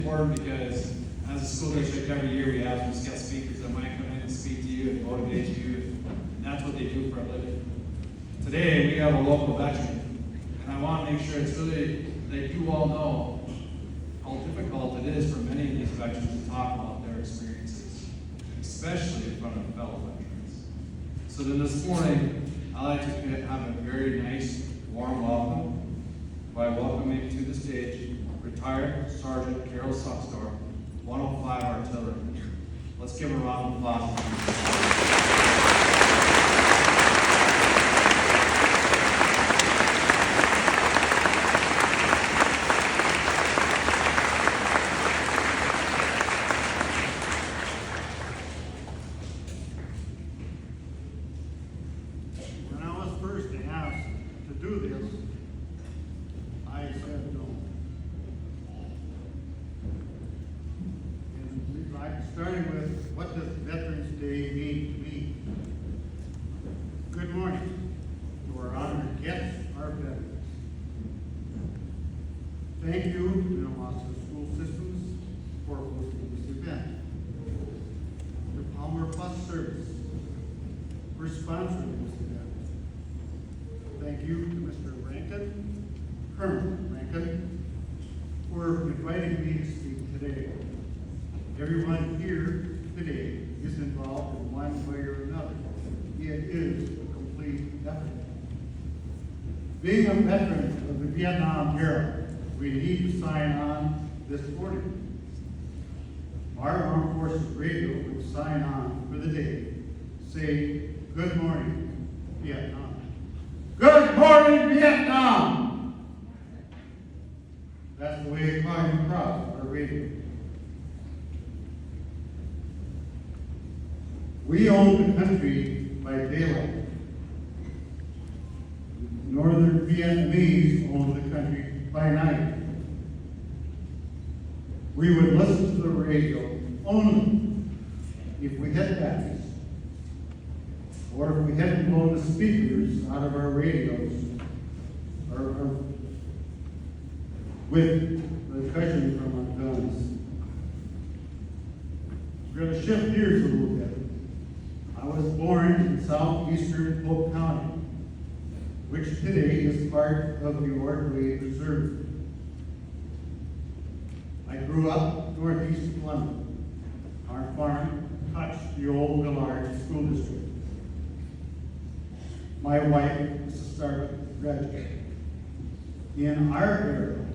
Important because as a school district, every year we have some guest speakers that might come in and speak to you and motivate you, and that's what they do for a living. Today we have a local veteran, and I want to make sure it's really that you all know how difficult it is for many of these veterans to talk about their experiences, especially in front of fellow veterans. So then this morning, I'd like to have a very nice, warm welcome by welcoming to the stage retired Sergeant Carroll Suckstorff, 105 Artillery. Let's give him a round of applause. When I was first asked to do this, I said no. And starting with, what does Veterans Day mean to me? Good morning to our honored guests, our veterans. Thank you, Minnewaska School Systems, for hosting this event. The Palmer Plus Service for sponsoring this event. Thank you to Mr. Rankin, Colonel Rankin, for inviting me to speak today. Everyone here today is involved in one way or another. It is a complete effort. Being a veteran of the Vietnam era, we need to sign on this order. Our Armed Forces Radio would sign on for the day. Say, good morning, Vietnam. Good morning, Vietnam! That's the way it comes across our radio. We own the country by daylight. Northern Vietnamese own the country by night. We would listen to the radio only if we had batteries, or if we hadn't blown the speakers out of our radios, or with the cushion from our guns. We're going to shift gears a little bit. I was born in southeastern Polk County, which today is part of the Ordway Reserve. I grew up northeast of London. Our farm touched the old Villard School District. My wife is a Starbucks graduate. In our era,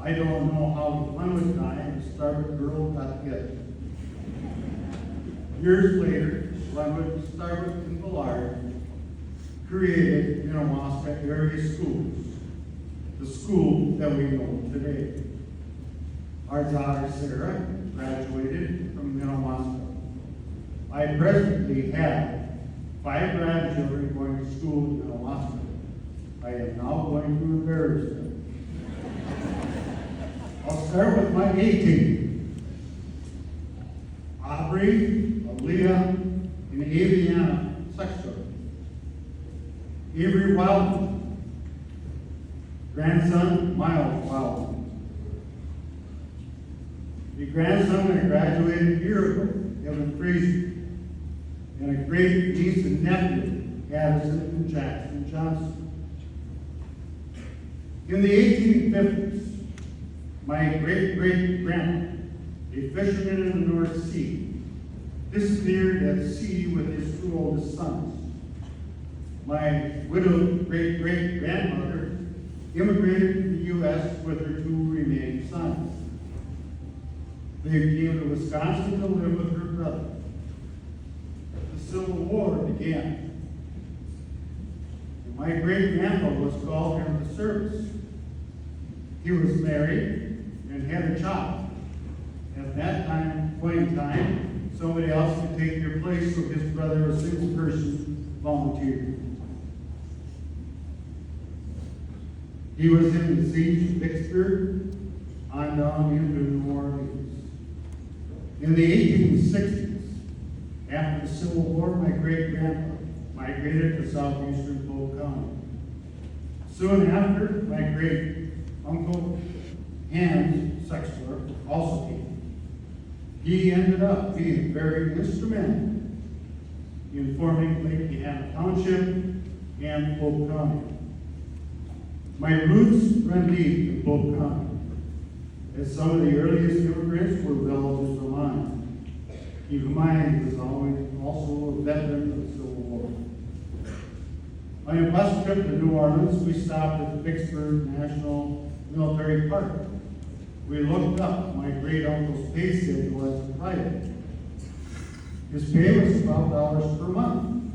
I don't know how one was dying, the Starbucks girl got hit. Years later, Glenwood, Starbucks, and Villard created Minnewaska area schools, the school that we know today. Our daughter Sarah graduated from Minnewaska. I presently have 5 grandchildren going to school in Minnewaska. I am now going to embarrass them. I'll start with my 18. Aubrey, Aaliyah, and Aviana Suckstorff. Avery Wildman, grandson Miles Wildman. The grandson I graduated a year ago, Evan Fraser, and a great niece and nephew, Addison and Jackson Johnson. In the 1850s, my great-great-grandpa, a fisherman in the North Sea, disappeared at sea with his 2 oldest sons. My widowed great-great-grandmother immigrated to the U.S. with her 2 remaining sons. They came to Wisconsin to live with her brother. The Civil War began. And my great-grandpa was called into the service. He was married and had a child. At that point in time, somebody else could take their place, so his brother, a single person, volunteered. He was in the siege of Vicksburg on down into New Orleans. In the 1860s, after the Civil War, my great-grandpa migrated to southeastern Polk County. Soon after, my great-uncle Hans Suckstorff, also came. He ended up being very instrumental in forming Lake Dehanna Township and Polk County. My roots run deep in Polk County, as some of the earliest immigrants were relatives of mine. Keep in mind, he was also a veteran of the Civil War. On a bus trip to New Orleans, we stopped at the Vicksburg National Military Park. We looked up my great uncle's pay schedule as a private. His pay was $12 per month.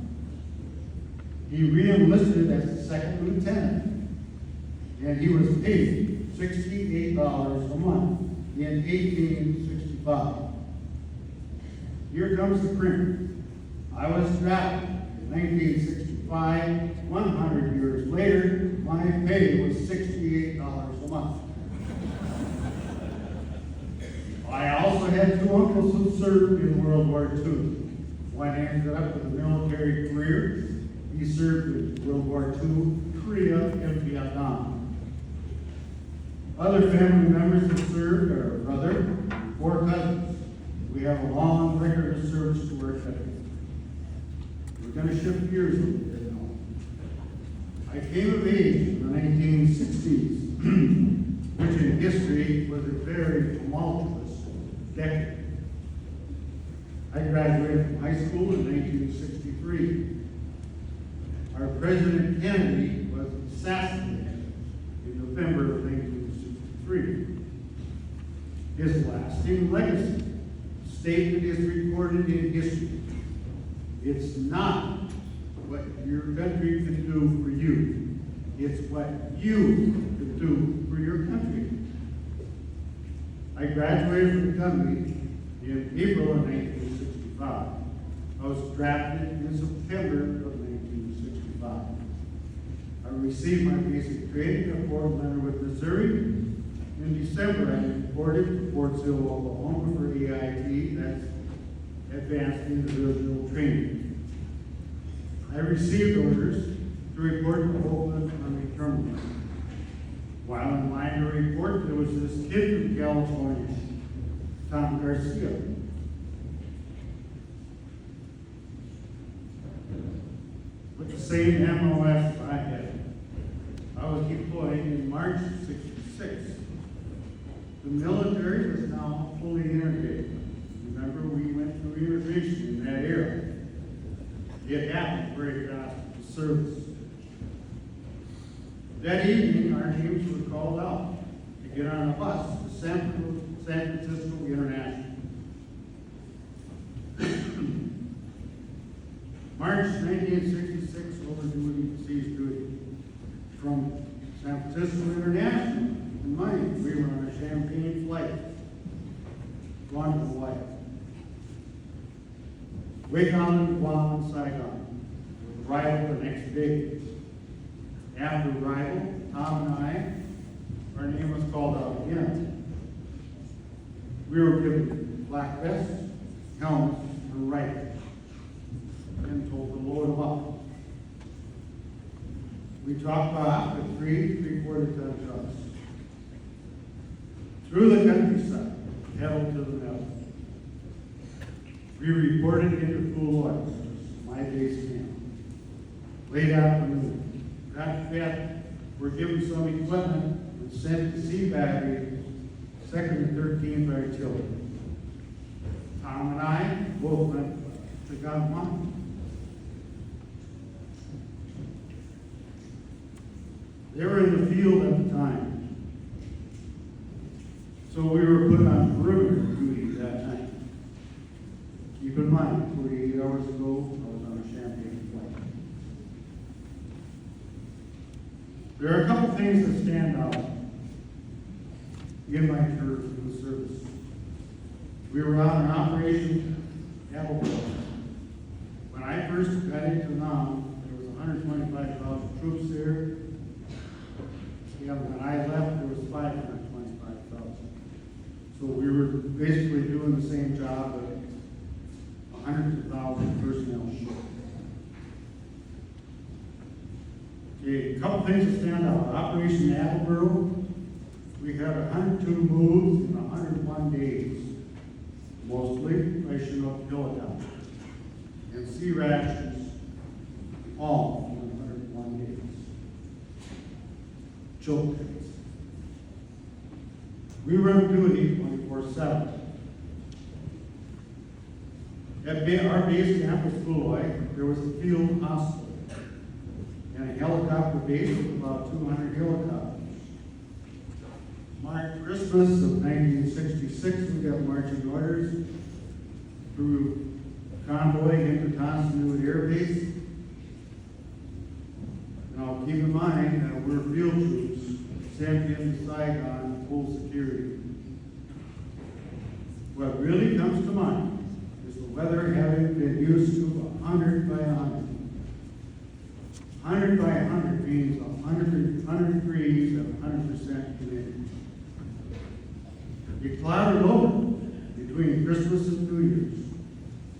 He re-enlisted as a second lieutenant, and he was paid $68 a month in 1865. Here comes the print. I was drafted in 1965. 100 years later, my pay was $68 a month. I also had two uncles who served in World War II. One ended up with a military career. He served in World War II, Korea, and Vietnam. Other family members that served are a brother and 4 cousins. We have a long record of service to our country. We're going to shift gears a little bit now. I came of age in the 1960s, which in history was a very tumultuous decade. I graduated from high school in 1963. Our President Kennedy was assassinated in November of 1963. His lasting legacy statement is recorded in history. It's not what your country can do for you. It's what you can do for your country. I graduated from the company in April of 1965. I was drafted in September of 1965. I received my basic training at Fort Leonard, Missouri. In December, I reported to Fort Sill, Oklahoma for AIT, that's Advanced Individual Training. I received orders to report to Oakland Army Terminal. While in line to report, there was this kid from California, Tom Garcia. With the same MOS I had. I was deployed in March of '66. The military was now fully integrated. Remember, we went through integration in that era. It happened very fast with the service. That evening, our names were called out to get on a bus to San Francisco International. March 1966, over-duty seized duty. From San Francisco International, in mind, we were on a Champagne flight, going to Hawaii. Wake on Guam and Saigon. Arrival the next day. After arrival, Tom and I, our name was called out again. We were given black vests, helmets, and rifles, and told to load them up. We dropped off at 3 3/4-ton trucks. Through the countryside, pedal to the metal. We reported into Full Oil, my base camp. Late afternoon, got fed, were given some equipment and sent to Sea Battery, 2nd and 13th Artillery. Tom and I both went to Guam. They were in the field at the time. So we were put on perimeter duty that night. Keep in mind, 48 hours ago, I was on a Champagne flight. There are a couple things that stand out in my tour in the service. We were on an operation Carroll. When I first got into Nam, there was 125,000 troops there. Yeah, when I left, there was 525,000. So we were basically doing the same job, but 100,000 personnel short. Okay, a couple things that stand out. Operation Attleboro, we We had 102 moves in 101 days, mostly ration of kilogram, and sea rations, all in 101 days. Choke days. We were on duty 24/7. At our base camp at Fuloy, there was a field hospital and a helicopter base with about 200 helicopters. Christmas of 1966, we got marching orders through convoy into Tonson Air Base. Now keep in mind that we're field troops sent into Saigon full security. What really comes to mind is the weather having been used to 100 by 100. 100 by 100 means 100 degrees and 100% humidity. It clouded over between Christmas and New Year's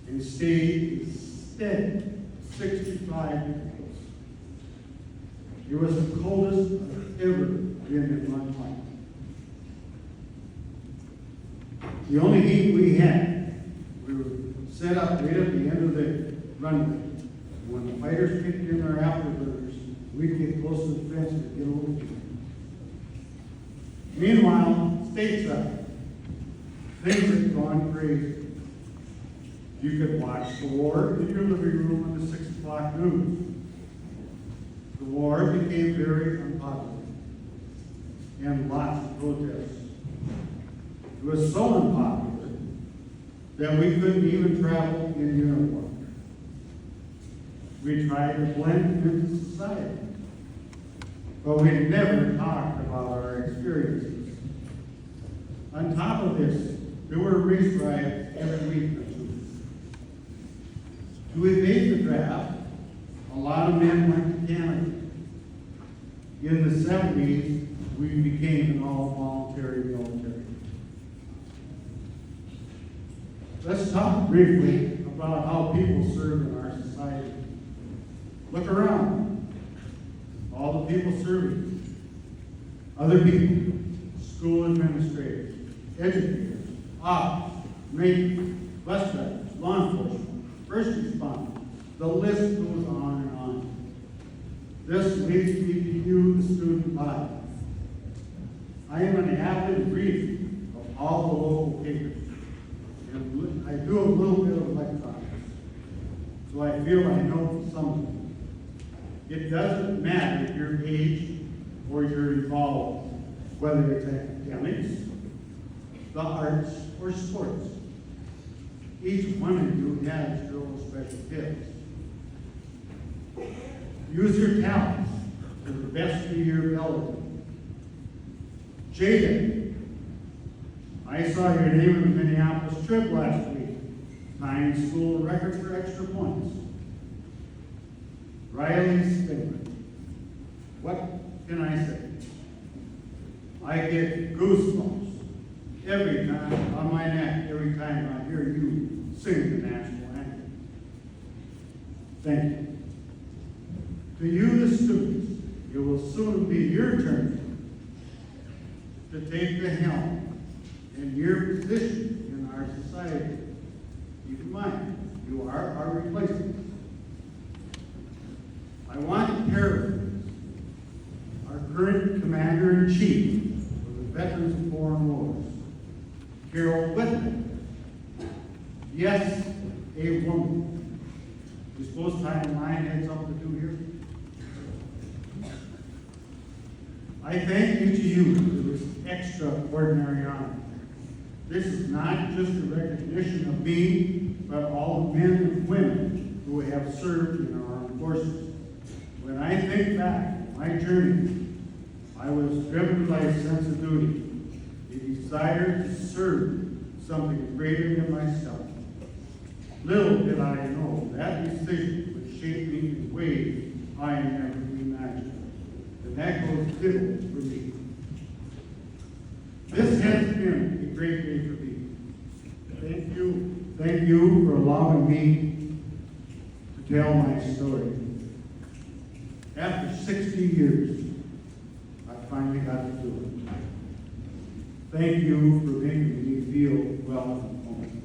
and stayed steady 65 degrees. It was the coldest I've ever been in my life. The only heat we had, we were set up right at the end of the runway. When the fighters kicked in our afterburners, we'd get close to the fence to get a little heat. Meanwhile, stateside, things had gone crazy. You could watch the war in your living room on the 6 o'clock news. The war became very unpopular and lots of protests. It was so unpopular that we couldn't even travel in uniform. We tried to blend into society, but we never talked about our experiences. On top of this, there were race riots every week or two. To evade the draft, a lot of men went to Canada. In the 70s, we became an all-voluntary military. Let's talk briefly about how people serve in our society. Look around. All the people serving. Other people, school administrators, educators, officers, maintenance, bus drivers, law enforcement, first responders. The list goes on and on. This leads me to you, the student body. I am an avid reader of all the local papers. And I do a little bit of electronics, so I feel I know something. It doesn't matter your age or your involvement, whether it's academics, the arts, or sports. Each one of you has your own special gifts. Use your talents to the best of your ability. Jaden, I saw your name in the Minneapolis trip last week, tying school record for extra points. Riley Spindler, what can I say? I get goosebumps every time on my neck, every time I hear you sing the national anthem. Thank you. To you, the students, it will soon be your turn to take the helm in your position in our society. Keep in mind, you are our replacements. I want to paraphrase our current Commander-in-Chief of the Veterans of Foreign Wars, Carroll Whitman. Yes, a woman. You suppose Time Line had something to do here? I thank each of you for this extraordinary honor. This is not just a recognition of me, but all the men and women who have served in our armed forces. When I think back on my journey, I was driven by a sense of duty, a desire to serve something greater than myself. Little did I know that decision would shape me in ways I never imagined. And that goes diddle for me. This has been a great day for me. Thank you for allowing me to tell my story. After 60 years, I finally got to do it. Thank you for making me feel welcome home.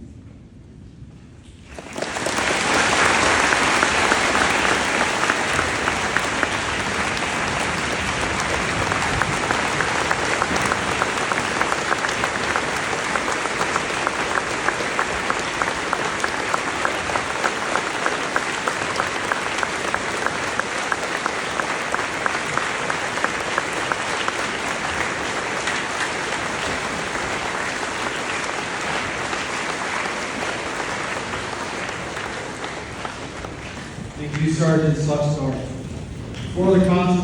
Thank you, Sergeant Suckstorff. For the concert.